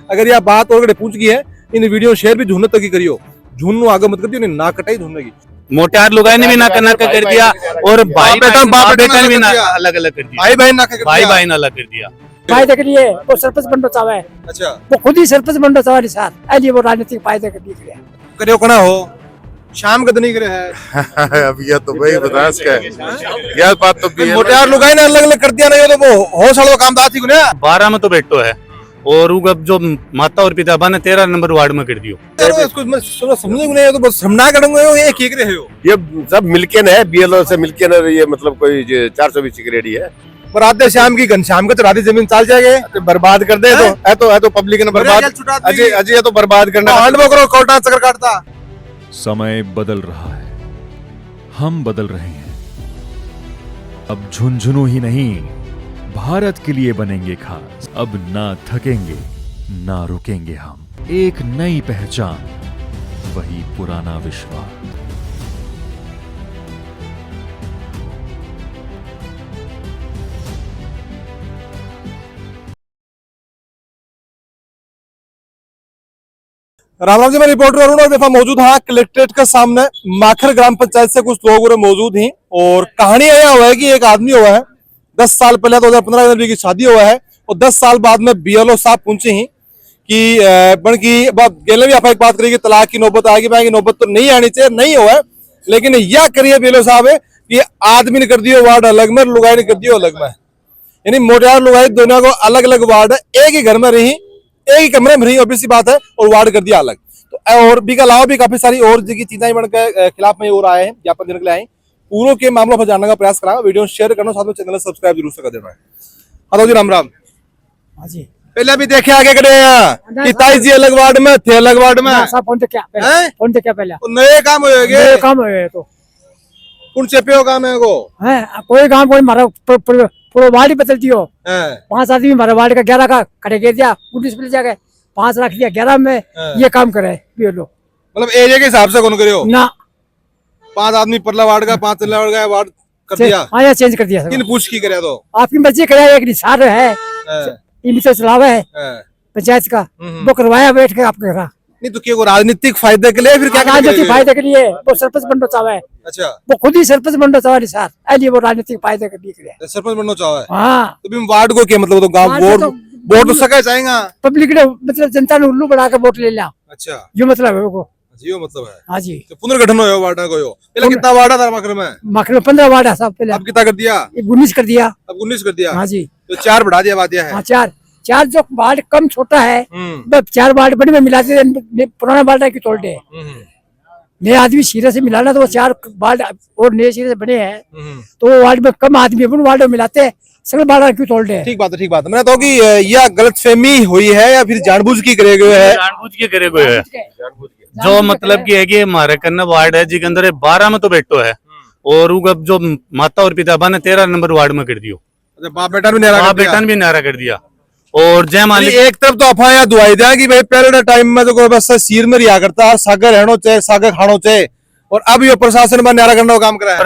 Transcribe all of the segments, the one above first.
अगर यह बात और पूछ गई है इन वीडियो शेयर भी झूठ तक ही करियो, झूठ आगे मत करियो, ना कटाई झूठ की मोटार लुगाई ने भी नाका कर दिया और भाई बाप बेटा ने भी अलग अलग कर दिया, भाई भाई ने अलग कर दिया। फायदे के लिए वो सरपंच बनना चाहे। अच्छा, वो खुद ही सरपंच बनना चाहे निसार ऐलिए वो राजनीतिक फायदे के लिए करियो कना हो शाम का नहीं करे है। अब यह तो भाई बतास का है, यह बात तो मोटार लुगाई ने अलग अलग कर दिया ना, ये तो वो हो सालों काम दाती को ना 12 में तो बैठो है और जो माता और पिता बने 13 नंबर वार्ड में कर दियो। इसको मैं समझे नहीं, तो बस समझा करूंगा ये ठीक रहे हो। ये सब मिलके है बीएलओ से मिलके ना, ये मतलब कोई 420 की रेडी है। पर आधे शाम की घनश्याम का चढ़ा दी जमीन चाल जाएगा, बर्बाद कर दे तो है तो पब्लिक ने बर्बाद अजय अजय तो बर्बाद करना करो कोटा चक्कर काटता। समय बदल रहा है, हम बदल रहे हैं। अब झुंझुनू ही नहीं भारत के लिए बनेंगे खास। अब ना थकेंगे ना रुकेंगे हम, एक नई पहचान वही पुराना विश्वास। राम राम जी, मैं रिपोर्टर अरुण और बेफा मौजूद हाँ कलेक्ट्रेट के सामने माखर ग्राम पंचायत से कुछ लोग मौजूद हैं। और कहानी यह हुआ है कि एक आदमी हुआ है 10 साल पहले 2015 जनवरी की शादी हुआ है और 10 साल बाद में बीएलओ साहब पहुंचे हैं कि बन की गेले भी आप एक बात करिए कि तलाक की नौबत आएगी, भाई नौबत तो नहीं आनी चाहिए, नहीं हुआ है। लेकिन यह करिए बीएलओ साहब है कि आदमी ने कर दिया वार्ड अलग में, लुगाई ने कर दिया अलग में, यानी मोटार लुगाई दोनों को अलग अलग वार्ड है, एक ही घर में रही, एक ही कमरे में रही, ऑब्वियस सी बात है, और वार्ड कर दिया अलग। तो और भी के अलावा भी काफी सारी और चीजें बन के खिलाफ में और आए हैं, ज्ञापन देने के लिए आए, पूरों के मामलों पर जानने का प्रयास करा। वीडियो शेयर करना, साथ में चैनल सब्सक्राइब जरूर से कर देना है। हाँ जी, राम राम। हाँ जी, पहले भी देखे आगे करे कि ताई जी अलग वार्ड में थे, अलग वार्ड में फोन क्या पहले नए काम होएगे, काम हुए तो कौन चेपे काम है को है कोई काम कोई मारा पूरा वार्ड ही बदल दियो। 5 आदमी हमारे वार्ड का 11 का खड़े कर दिया, 19 मिल जाएगा 5 रख दिया 11 में ये काम करे बीएलओ। मतलब एरिया के हिसाब से कौन करियो ना, 5 आदमी परला वार्ड का 5 चला वार्ड का वार्ड कर दिया। हाँ यार चेंज कर दिया, किन पूछ की करे तो आपकी मर्जी करे, एक निसार है इनसे चलावा है पंचायत का, वो करवाया बैठ के आपके घर। नहीं तो क्या राजनीतिक फायदे के लिए फिर क्या राजनीतिक फायदे के लिए वो सरपंच बनना चाहे। अच्छा, वो खुद ही सरपंच बनना चाहे निसार ऐलिए वो राजनीतिक फायदे के लिए सरपंच बनना चाहे। हाँ, तो वार्ड को क्या मतलब, तो गांव वोट तो सका जाएगा, पब्लिक ने मतलब जनता ने उल्लू बना के वोट ले लिया। अच्छा, ये मतलब है वो, ये मतलब है। हाँ जी, तो पुनर्गठन हो वार्ड को पहले कितना वार्ड था माखर में? माखर में 15 वार्ड है सब, पहले अब कितना कर दिया? 19 कर दिया। अब 19 कर दिया। हाँ जी, तो 4 बढ़ा दिया, बात यह है। हाँ, 4 जो वार्ड कम छोटा है 4 वार्ड बड़े में मिलाते पुराना वार्ड की तोड़ दे, नए आदमी सिरे से मिलाना तो वो 4 वार्ड और नए सिरे से बने हैं, तो वो वार्ड में कम आदमी अपन वार्ड में मिलाते सगले वार्ड क्यों तोड़ दे। ठीक बात है, ठीक बात है। मैंने तो कि यह गलतफहमी हुई है या फिर जानबूझ की करे गए है? जानबूझ के करे गए है, जो मतलब की है कि हमारे कन्ना वार्ड है जी के अंदर 12 में तो बैठो है और जो माता और पिता बने 13 नंबर वार्ड में कर दियो। बाप बेटा भी नारा कर दिया। और जय मालिक एक तरफ तो अफवाह दुआई दिया कि भाई पहले टाइम में तो बस सिर में रिया करता, सागर रहनो चाहे, सागर खानो चाहे, और अब ये प्रशासन में न्यारा करने का काम करा है।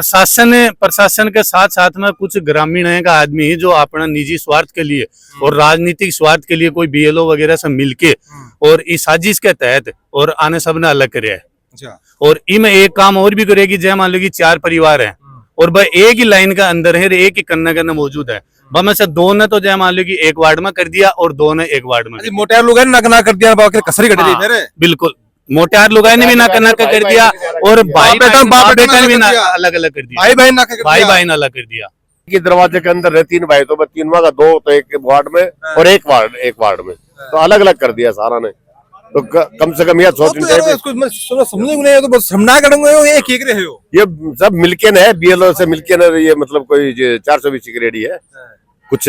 प्रशासन के साथ साथ में कुछ ग्रामीण है का आदमी है जो अपना निजी स्वार्थ के लिए और राजनीतिक स्वार्थ के लिए कोई बीएलओ वगैरह से मिलके और इस साजिश के तहत और आने सब ने अलग करे है। और इनमें एक काम और भी करेगी, जय मान लो कि 4 परिवार है और वह एक ही लाइन का अंदर है, एक ही कन्ना मौजूद है, में से 2 ने तो जय मान लो कि 1 वार्ड में कर दिया और 2 ने 1 वार्ड में। मोटार लोग ना कर दिया, कसरी कट दी मेरे। बिल्कुल, मोटार लुगाई ने भी नाका कर दिया और भाई बाप बेटा ने भी अलग अलग कर दिया, भाई भाई ने अलग कर दिया। कि दरवाजे के अंदर है 3 भाई, तो 3वां का 2 तो एक वार्ड में और एक वार्ड में, तो अलग अलग कर दिया सारा ने। तो कम से कम यह सोचना चाहिए, समझे नहीं, तो बस समझा करूंगा ये ठीक रहे हो। ये सब मिलके न है बीएलओ से मिलके न, ये मतलब कोई 420 की रेडी है, कुछ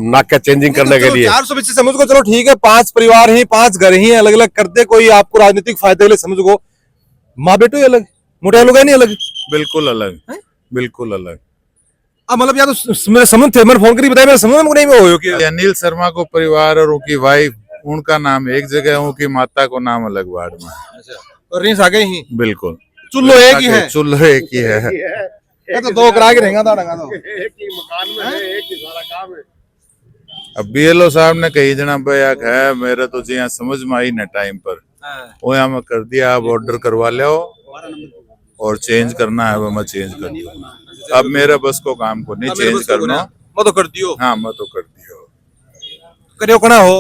नाका चेंजिंग करने के लिए। 420 समझ को, चलो ठीक है, 5 परिवार ही, 5 घर ही अलग अलग करते, कोई आपको राजनीतिक फायदे के लिए समझ को, माँ बेटो ही अलग, मोटा लोग नहीं अलग, बिल्कुल अलग, बिल्कुल अलग। अब मतलब या तो मेरे समझ थे, मैंने फोन करी बताया, मेरे समझ में नहीं हो कि अनिल शर्मा को परिवार और उनकी वाइफ, उनका नाम एक जगह, उनकी माता को नाम अलग वार्ड में। और रिंस आ गए ही, बिल्कुल चुल्लो एक ही है, चुल्लो एक ही है। ये तो 2 करा के रहेगा तो एक ही मकान में है, एक ही सारा काम है। अब बीएलओ साहब ने कई जना बया है मेरे तो जी समझ में आई ना टाइम पर वो यहाँ में कर दिया, आप ऑर्डर करवा लो और चेंज करना है वो मैं चेंज कर दूँ। अब मेरे बस को काम को नहीं चेंज करना, मैं तो कर दियो हाँ मैं तो कर दियो। करियो कना हो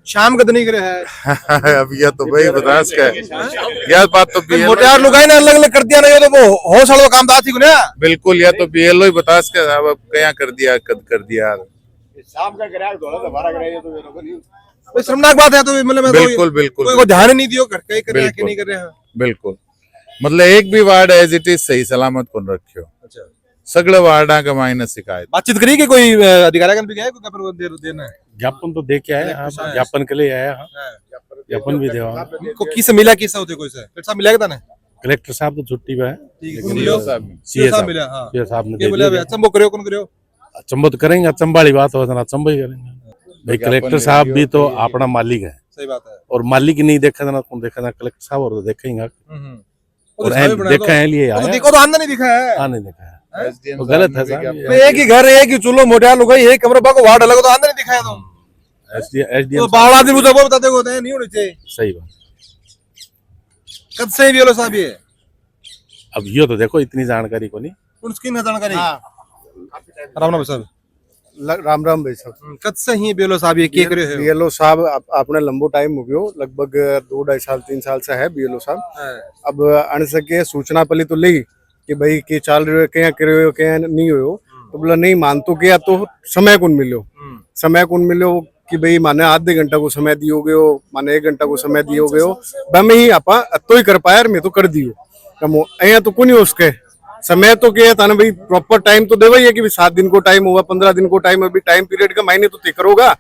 शाम का नहीं करे है अब यह तो भाई बतास का यह बात तो BLO मोटियार लोग ने अलग अलग कर दिया ना, ये तो वो हो सालों काम था थी ना बिल्कुल, या तो BLO ही बतास का अब क्या कर दिया, कद कर दिया। शाम का ग्राहक दो तो हमारा ग्राहक तो मेरे को नहीं। भाई शर्मनाक बात है। तो मतलब मैं बिल्कुल बिल्कुल कोई को ध्यान ही नहीं दियो, घर कहीं कर रहे हैं कि बिल्कुल। नहीं कर रहे हैं। बिल्कुल, मतलब एक भी वार्ड एज इट इज सही सलामत को रखियो। अच्छा, सगले वार्डा का मायने शिकायत बातचीत करी कि कोई अधिकारी का भी गया है, कोई पेपर देना है? ज्ञापन तो दे के आए, हाँ, ज्ञापन के लिए आया, हाँ, ज्ञापन भी देवा। को किस मिला, किस होते कोई से फिर साहब मिला था ना? कलेक्टर साहब तो छुट्टी पे है, सीए साहब मिला। हां, सीए साहब ने ये दे बोला दिया। अचंबो करियो कौन करियो? अचंबो तो करेंगे, अचंबा वाली बात हो तो अचंबा ही करेंगे भाई। कलेक्टर साहब भी तो अपना मालिक है, सही बात है। और मालिक नहीं देखा ना कौन देखा ना, कलेक्टर साहब और तो देखेंगे। और देखा देखा है लिए आया, देखो तो आंदा नहीं दिखा है। हाँ नहीं देखा है, वो गलत है साहब। एक ही घर, एक ही चूल्हो, मोटियार लोग एक कमरे बाको वार्ड अलग, तो आंदा नहीं दिखा है। तो एसडीएम बावड़ा आदमी मुझे वो बताते को नहीं होने चाहिए। सही बात। कब से बीएलओ साहब ये अब ये तो देखो इतनी जानकारी को नहीं, उन स्किन है जानकारी। राम राम साहब, राम राम भाई साहब। कद से ही बीएलओ साहब ये के करे है? बीएलओ साहब आपने लंबो टाइम हो गयो, लगभग 2-2.5 साल 3 साल से है बीएलओ साहब। अब अण सके सूचना पली तो ली कि भाई के चाल रहे हो, क्या करे हो, क्या नहीं हो, तो बोला नहीं मान तो गया, तो समय कौन मिलो कि भाई माने आधे घंटा को समय दियोगे हो, माने 1 घंटा को समय दियोगे हो, मैं ही आपा तो ही कर पाया, मैं तो कर दियो कमो अया तो कुछ उसके समय तो क्या था ना भाई, प्रॉपर टाइम तो देवा ही है कि 7 दिन को टाइम हुआ, 15 दिन को टाइम, अभी टाइम पीरियड का मायने तो तय करोगा।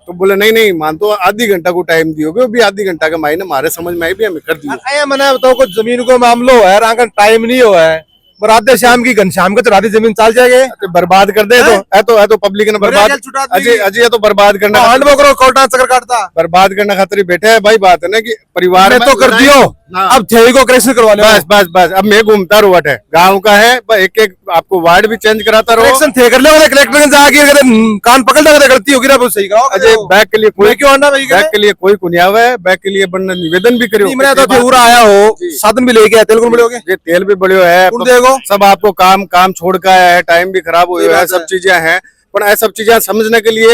तो बोले नहीं मान तो आधी घंटा को टाइम दियोगे, अभी आधी घंटा का मायने हमारे समझ में आई भी हमें कर दियो। आया मैंने बताओ कुछ जमीन को मामलो है, आंगन टाइम नहीं हुआ है, बराते शाम की घनश्याम को चढ़ाती जमीन चाल जाएगी, तो बर्बाद कर दे तो पब्लिक ने बर्बाद अजय तो बर्बाद करना, कोर्टा चक्कर काटता बर्बाद करना खातिर बैठे है भाई। बात है ना कि परिवार में तो कर दियो, अब थे को करेक्शन करवा लो। बस अब मैं घूमता रुवट है, गांव का है, एक एक आपको वार्ड भी चेंज कराता रहो। करेक्शन थे कर लो, कलेक्टर ने जाके कान पकड़ता गलती होगी ना, सही कराओ। अजय बैक के लिए कोई क्यों आना भाई, बैक के लिए कोई कुनियावा है, बैक के लिए बनना निवेदन भी करियो। मैं तो पूरा आया हो, साधन भी लेके आया, तेल को मिलोगे, ये तेल भी बढ़ियो है, देखो सब आपको काम छोड़ का है, टाइम भी खराब हुआ है, सब चीजें हैं, पर ऐसा सब चीजें समझने के लिए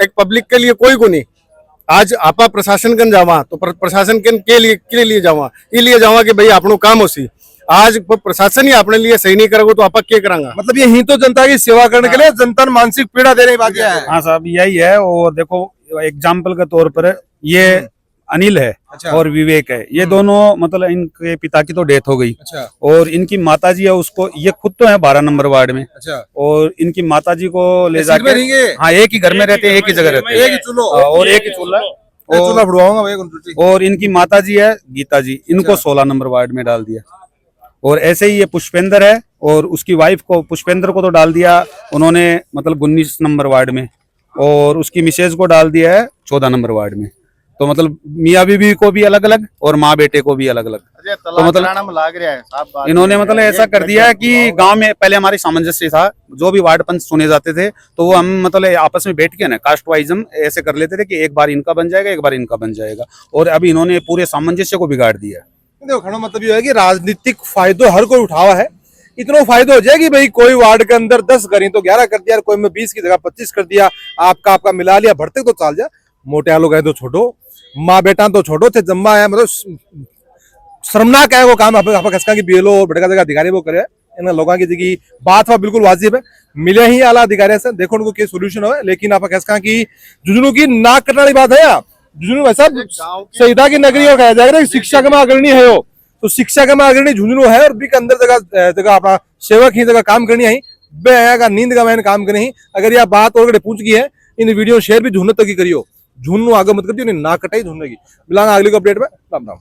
एक पब्लिक के लिए कोई को नहीं। आज आपा प्रशासन कन जावा तो प्रशासन के लिए जावा कि भाई आपनो काम हो सी। आज प्रशासन ही अपने लिए सही नहीं करेगा तो आपा क्या करांगा? मतलब ये ही तो जनता की सेवा करने के लिए जनता मानसिक पीड़ा दे रही बात है। हाँ साहब यही है। और देखो एग्जाम्पल के तौर पर ये अनिल है और विवेक है, ये दोनों मतलब इनके पिता की तो डेथ हो गई। अच्छा। और इनकी माताजी है, उसको ये खुद तो है 12 नंबर वार्ड में। अच्छा। और इनकी माताजी को ले जाके, हाँ एक ही घर में रहते हैं, एक ही जगह रहते हैं, एक ही चूल्हो और एक ही चूल्हा, और इनकी माताजी है गीता जी, इनको 16 नंबर वार्ड में डाल दिया। और ऐसे ही ये पुष्पेंद्र है और उसकी वाइफ को, पुष्पेंद्र को तो डाल दिया उन्होंने मतलब 19 नंबर वार्ड में, और उसकी मिसेज को डाल दिया है 14 नंबर वार्ड में। तो मतलब मियाँ बीवी को भी अलग अलग और माँ बेटे को भी अलग अलग। तो मतलब लाग रहा है इन्होंने मतलब ऐसा कर दिया है कि गांव में पहले हमारी सामंजस्य था, जो भी वार्ड पंच चुने जाते थे तो वो हम मतलब आपस में बैठ के ना कास्ट वाइज हम ऐसे कर लेते थे कि एक बार इनका बन जाएगा, एक बार इनका बन जाएगा। और अभी इन्होंने पूरे सामंजस्य को बिगाड़ दिया। देखो खड़ा मतलब ये है कि राजनीतिक फायदो हर कोई उठावा है, इतना फायदा हो जाए कि भाई कोई वार्ड के अंदर 10 घर तो 11 कर दिया, कोई में 20 की जगह 25 कर दिया, आपका मिला लिया, भरते तो चाल जा। मोटे आलो गए तो छोटो, माँ बेटा तो छोटो थे, जम्मा है, मतलब शर्मनाक है वो काम। आप कसका की बीएलओ और बड़का जगह अधिकारी वो करे, इन लोगों की जगह बात वह बिल्कुल वाजिब है, मिले ही आला अधिकारी से देखो उनको क्या सोल्यूशन हो। लेकिन आप कसका की जुजनू की नाक कटने वाली बात है, जुजनू वैसा शहीदा की नगरी हो, कहा जाएगा शिक्षा के में अग्रणी है हो, तो शिक्षा के में अग्रणी झुंझुनू है, और बी के अंदर जगह अपना सेवक ही जगह काम करनी है, बे का नींद का मैंने काम करनी है। अगर यह बात और पूछ गई है, इन वीडियो शेयर भी झुंझुनू तक ही करियो, झुंझुनू आगे मत करियो, ना कटाई झुंझुनू की। मिलांगा अगली को अपडेट में। राम राम।